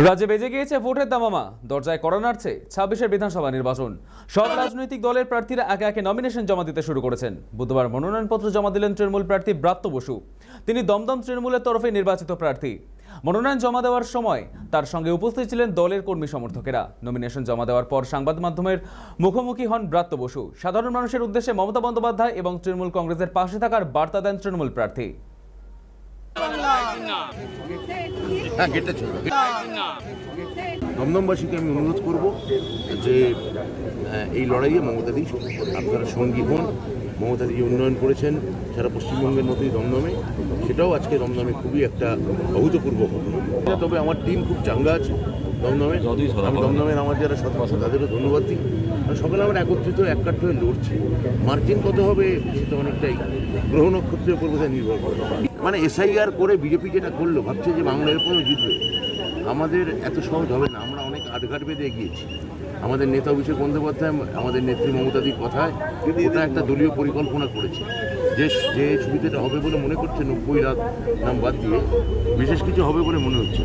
রাজ্যে বেজে গিয়েছে ভোটের দামামা, দরজায় কড়া নাড়ছে 26-এর বিধানসভা নির্বাচন। সব রাজনৈতিক দলের প্রার্থীরা একে একে নমিনেশন জমা দিতে শুরু করেছেন। বুধবার মনোনয়নপত্র জমা দিলেন তৃণমূল প্রার্থী ব্রাত্য বসু। তিনি দমদম তৃণমূলের তরফে নির্বাচিত প্রার্থী। মনোনয়ন জমা দেওয়ার সময় তার সঙ্গে উপস্থিত ছিলেন দলের কর্মী সমর্থকেরা। নমিনেশন জমা দেওয়ার পর সংবাদ মাধ্যমের মুখোমুখি হন ব্রাত্য বসু। সাধারণ মানুষের উদ্দেশ্যে মমতা বন্দ্যোপাধ্যায় এবং তৃণমূল কংগ্রেসের পাশে থাকার বার্তা দেন তৃণমূল প্রার্থী। দমদমবাসীকে আমি অনুরোধ করব যে এই লড়াইয়ে মমতাদি আপনারা সঙ্গী হন। মমতাদি উন্নয়ন করেছেন সারা পশ্চিমবঙ্গের মতোই দমদমে, সেটাও আজকে দমদমে খুবই একটা অভূতপূর্ব ঘটনা। তবে আমার টিম খুব চাঙ্গা আছে দমদমে। আমি দমদমের আমার যারা সদস্য তাদেরও ধন্যবাদ দিই। সকালে আমরা একত্রিত এককাট্ট হয়ে লড়ছি। মার্জিন কত হবে সেটা অনেকটাই গ্রহ নক্ষত্রের উপর বোধহয় নির্ভর করে। মানে এসআইআর করে বিজেপি যেটা করলো, ভাবছে যে বাংলা এরপরও জিতবে। আমাদের এত সহজ হবে না। আমরা অনেক আটঘাট বেঁধে এগিয়েছি। আমাদের নেতা অভিষেক বন্দ্যোপাধ্যায় আমাদের নেত্রী মমতাদির কথায় ওটা একটা দলীয় পরিকল্পনা করেছে। যে সুবিধাটা হবে বলে মনে করছে 90 লাখ নাম বাদ দিয়ে বিশেষ কিছু হবে বলে মনে হচ্ছে।